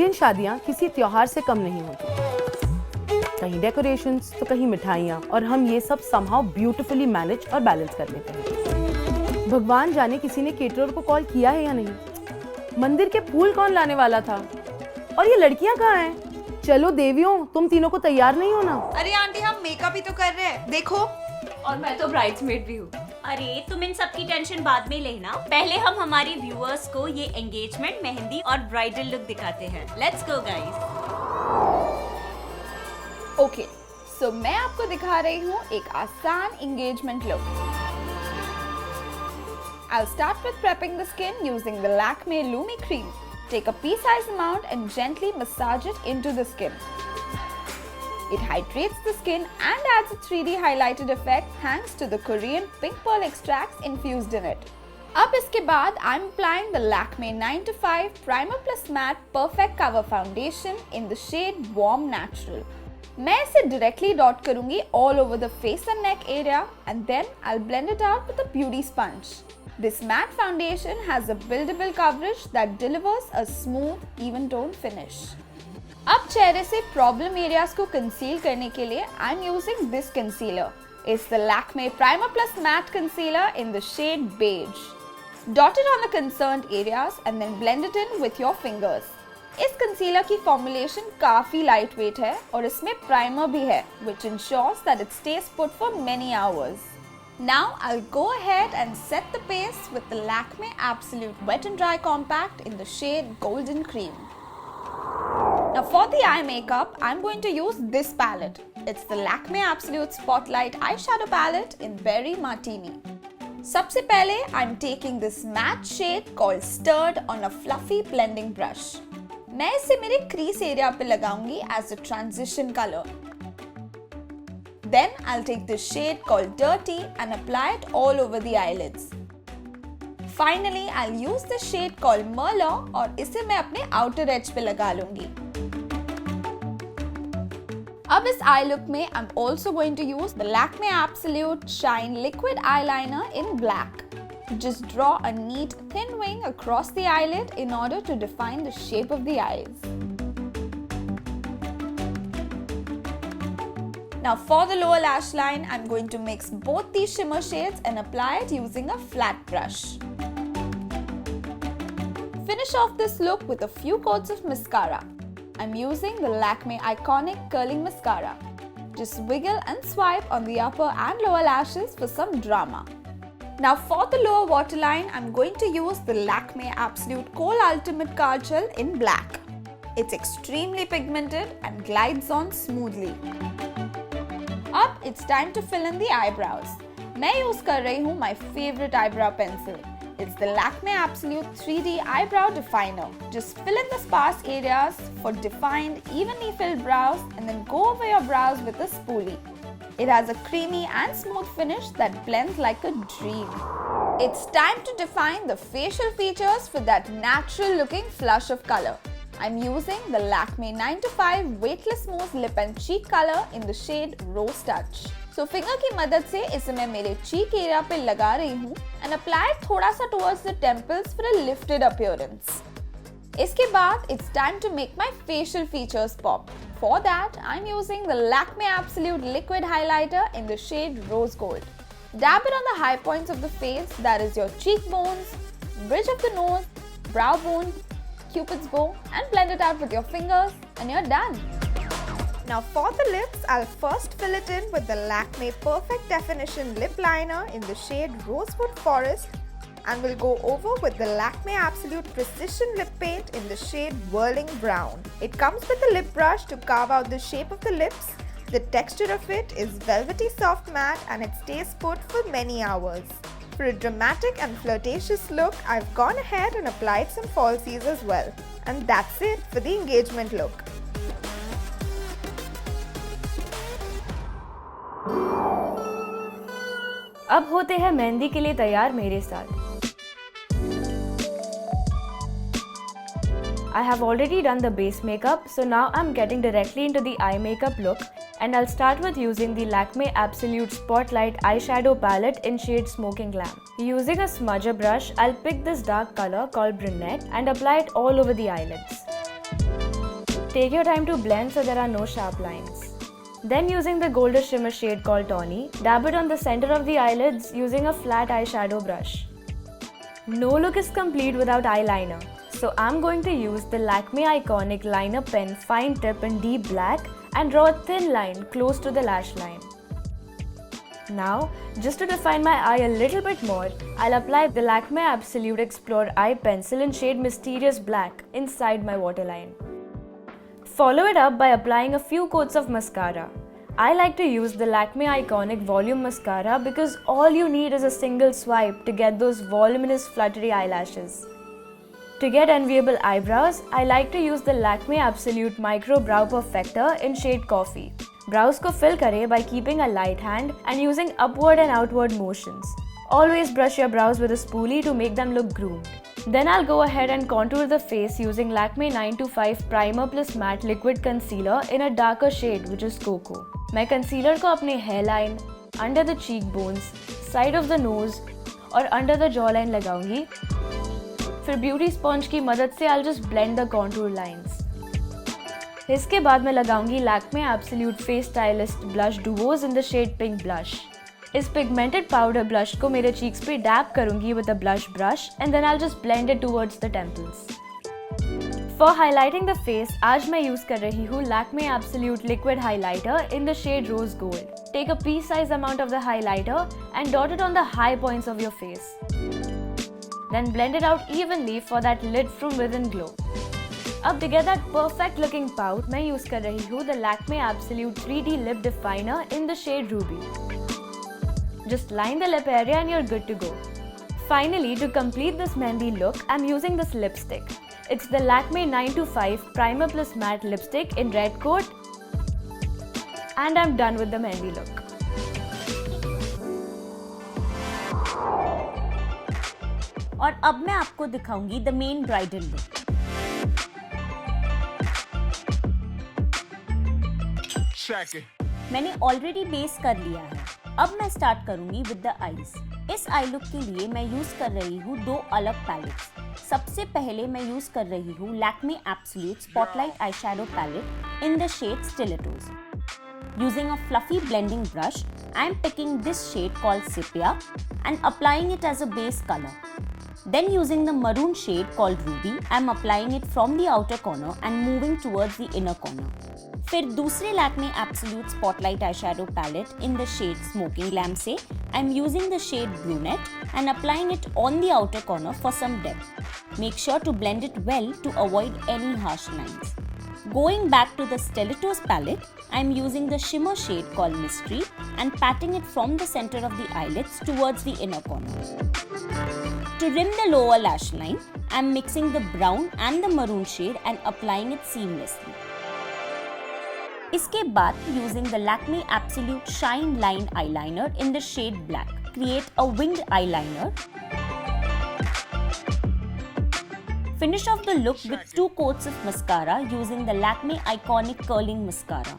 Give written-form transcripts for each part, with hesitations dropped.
Indian शादियाँ किसी त्योहार से कम नहीं होती, कहीं डेकोरेशंस तो कहीं मिठाइयाँ, और हम ये सब समहाउ ब्यूटीफुली मैनेज और बैलेंस कर लेते हैं। भगवान जाने किसी ने केटरर को कॉल किया है या नहीं, मंदिर के फूल कौन लाने वाला था, और ये लड़कियाँ कहाँ हैं? चलो देवियों, तुम तीनों को तैयार नहीं हो ना? अरे आंटी, हम मेकअप ही तो कर रहे हैं, देखो। और मैं तो ब्राइड्समेड भी हूँ। अरे तुम इन सब की टेंशन बाद में लेना, पहले हम हमारे व्यूअर्स को ये एंगेजमेंट, मेहंदी और ब्राइडल लुक दिखाते हैं। Let's go guys. ओके, सो मैं आपको दिखा रही हूँ एक आसान engagement look. I'll start with prepping the skin using the Lakme Lumi cream. Take a pea-sized amount and gently massage it into the skin. It hydrates the skin and adds a 3D highlighted effect thanks to the Korean pink pearl extracts infused in it. अब इसके बाद I'm applying the Lakme 9 to 5 Primer Plus Matte Perfect Cover Foundation in the shade Warm Natural. मैं इसे directly dot करूँगी all over the face and neck area and then I'll blend it out with a beauty sponge. This matte foundation has a buildable coverage that delivers a smooth, even tone finish. अब चेहरे से problem areas को conceal करने के लिए I am using this concealer. It's the Lakme primer plus matte concealer in the shade beige. Dot it on the concerned areas and then blend it in with your fingers. इस concealer की formulation काफी light weight है और इसमें primer भी है, which ensures that it stays put for many hours. Now I'll go ahead and set the pace with the Lakme Absolute Wet and Dry Compact in the shade Golden Cream. Now for the eye makeup, I'm going to use this palette. It's the Lakme Absolute Spotlight Eyeshadow Palette in Berry Martini. सबसे पहले I'm taking this matte shade called Stirred on a fluffy blending brush. मैं इसे मेरे crease area पे लगाऊंगी as a transition color. Then I'll take this shade called Dirty and apply it all over the eyelids. Finally, I'll use the shade called Merlot और इसे मैं अपने outer edge पे लगा लूंगी. अब इस eye look में I'm also going to use the Lakme Absolute Shine Liquid Eyeliner in black. Just draw a neat thin wing across the eyelid in order to define the shape of the eyes. Now for the lower lash line, I'm going to mix both these shimmer shades and apply it using a flat brush. Finish off this look with a few coats of mascara. I'm using the Lakme Iconic Curling Mascara. Just wiggle and swipe on the upper and lower lashes for some drama. Now for the lower waterline, I'm going to use the Lakme Absolute Kohl Ultimate Kajal in black. It's extremely pigmented and glides on smoothly. अब it's time to fill in the eyebrows. मैं use कर रही हूँ my favorite eyebrow pencil. It's the Lakme Absolute 3D Eyebrow Definer. Just fill in the sparse areas for defined, evenly filled brows and then go over your brows with a spoolie. It has a creamy and smooth finish that blends like a dream. It's time to define the facial features for that natural looking flush of color. I'm using the Lakme 9 to 5 Weightless Mousse Lip and Cheek Color in the shade Rose Touch. So finger की मदद से इसे मैं मेरे cheek area पे लगा रही हूँ and apply it थोड़ा सा towards the temples for a lifted appearance. इसके बाद it's time to make my facial features pop. For that, I'm using the Lakme Absolute Liquid Highlighter in the shade Rose Gold. Dab it on the high points of the face, that is your cheekbones, bridge of the nose, brow bone, Cupid's bow, and blend it out with your fingers and you're done. Now for the lips, I'll first fill it in with the Lakme Perfect Definition Lip Liner in the shade Rosewood Forest, and we'll go over with the Lakme Absolute Precision Lip Paint in the shade Whirling Brown. It comes with a lip brush to carve out the shape of the lips. The texture of it is velvety soft matte and it stays put for many hours. For a dramatic and flirtatious look, I've gone ahead and applied some falsies as well. And that's it for the engagement look. अब होते हैं मेहंदी के लिए तैयार मेरे साथ. I have already done the base makeup, so now I'm getting directly into the eye makeup look, and I'll start with using the Lakme Absolute Spotlight Eyeshadow Palette in shade Smoking Glam. Using a smudger brush, I'll pick this dark color called Brunette and apply it all over the eyelids. take your time to blend so there are no sharp lines. Then using the golden shimmer shade called Tawny, dab it on the center of the eyelids using a flat eyeshadow brush. No look is complete without eyeliner, so I'm going to use the Lakme Iconic Liner Pen Fine Tip in deep black and draw a thin line close to the lash line. Now, just to define my eye a little bit more, I'll apply the Lakme Absolute Explore Eye Pencil in shade Mysterious Black inside my waterline. Follow it up by applying a few coats of mascara. I like to use the Lakme Iconic Volume Mascara because all you need is a single swipe to get those voluminous fluttery eyelashes. To get enviable eyebrows, I like to use the Lakme Absolute Micro Brow Perfector in shade Coffee. Brows ko fill kare by keeping a light hand and using upward and outward motions. Always brush your brows with a spoolie to make them look groomed. Then I'll go ahead and contour the face using Lakme 925 Primer Plus Matte Liquid Concealer in a darker shade which is Cocoa. मैं concealer को अपने hairline, under the cheekbones, side of the nose और under the jawline लगाऊंगी. फिर beauty sponge की मदद से I'll just blend the contour lines. इसके बाद मैं लगाऊंगी Lakme Absolute Face Stylist Blush Duos in the shade Pink Blush. इस pigmented powder blush को मेरे cheeks पे dab करूंगी with a blush brush and then I'll just blend it towards the temples. For highlighting the face, आज मैं use कर रही हूँ Lakme Absolute Liquid Highlighter in the shade Rose Gold. Take a pea-sized amount of the highlighter and dot it on the high points of your face. Then blend it out evenly for that lit from within glow. अब to get that perfect looking pout, मैं use कर रही हूँ the Lakme Absolute 3D Lip Definer in the shade Ruby. Just line the lip area and you're good to go. Finally, to complete this Mehendi look, I'm using this lipstick. It's the Lakme 925 Primer Plus Matte Lipstick in Red Coat. And I'm done with the Mehendi look. और अब मैं आपको दिखाऊंगी the main bridal look. मैंने already base कर लिया है। अब मैं स्टार्ट करूंगी विद द आईज। इस आई लुक के लिए मैं यूज कर रही हूँ दो अलग पैलेट्स। सबसे पहले मैं यूज कर रही हूँ Lakme Absolute Spotlight Eyeshadow Palette in the shade Stilettos. Using a fluffy blending brush, I am picking this shade called Sepia and applying it as a base color. Then using the maroon shade called Ruby, I am applying it from the outer corner and moving towards the inner corner. फिर दूसरे Lakme Absolute Spotlight Eyeshadow Palette in the shade Smoking Lamb से I am using the shade Brunette and applying it on the outer corner for some depth. Make sure to blend it well to avoid any harsh lines. Going back to the Stilettos palette, I am using the shimmer shade called Mystery and patting it from the center of the eyelids towards the inner corner. To rim the lower lash line, I am mixing the brown and the maroon shade and applying it seamlessly. इसके बाद using the Lakme Absolute Shine Line Eyeliner in the shade Black, create a winged eyeliner. Finish off the look with 2 coats of mascara using the Lakme Iconic Curling Mascara.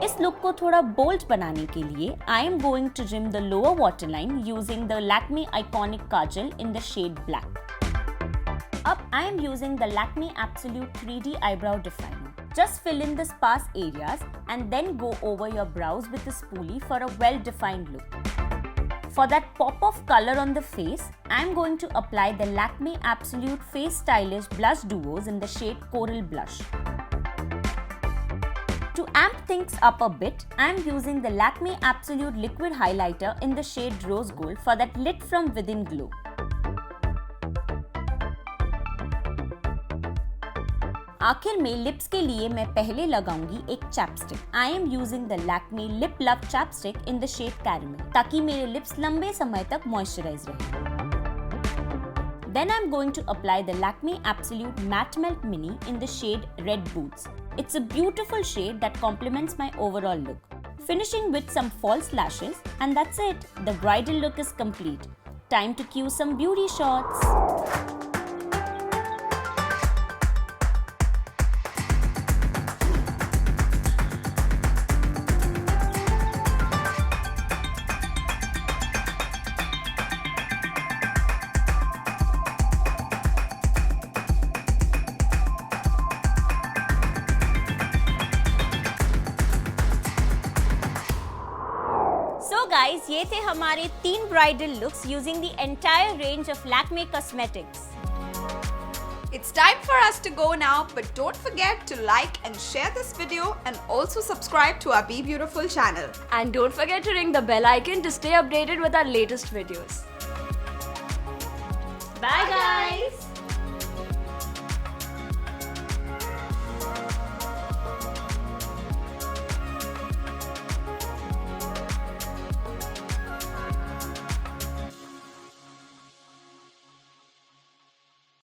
इस look को थोड़ा bold बनाने के लिए I am going to trim the lower waterline using the Lakme Iconic Kajal in the shade Black. Up, I am using the Lakme Absolute 3D Eyebrow Definer. Just fill in the sparse areas and then go over your brows with a spoolie for a well-defined look. For that pop of color on the face, I am going to apply the Lakme Absolute Face Stylish Blush Duos in the shade Coral Blush. To amp things up a bit, I am using the Lakme Absolute Liquid Highlighter in the shade Rose Gold for that lit from within glow. आखिर में lips के लिए मैं पहले लगाऊंगी एक ChapStick. I am using the Lakme Lip Love Chapstick in the shade Caramel ताकि मेरे लिप्स लंबे समय तक मॉइस्चराइज रहें। Then I am going to apply the Lakme Absolute Matte Melt Mini in the shade Red Boots. It's a beautiful shade that complements my overall look. Finishing with some false lashes, and that's it. The bridal look is complete. Time to cue some beauty shots. guys, ये थे हमारे 3 bridal looks using the entire range of Lakme cosmetics. It's time for us to go now, but don't forget to like and share this video and also subscribe to our BeBeautiful channel. And don't forget to ring the bell icon to stay updated with our latest videos. Bye guys!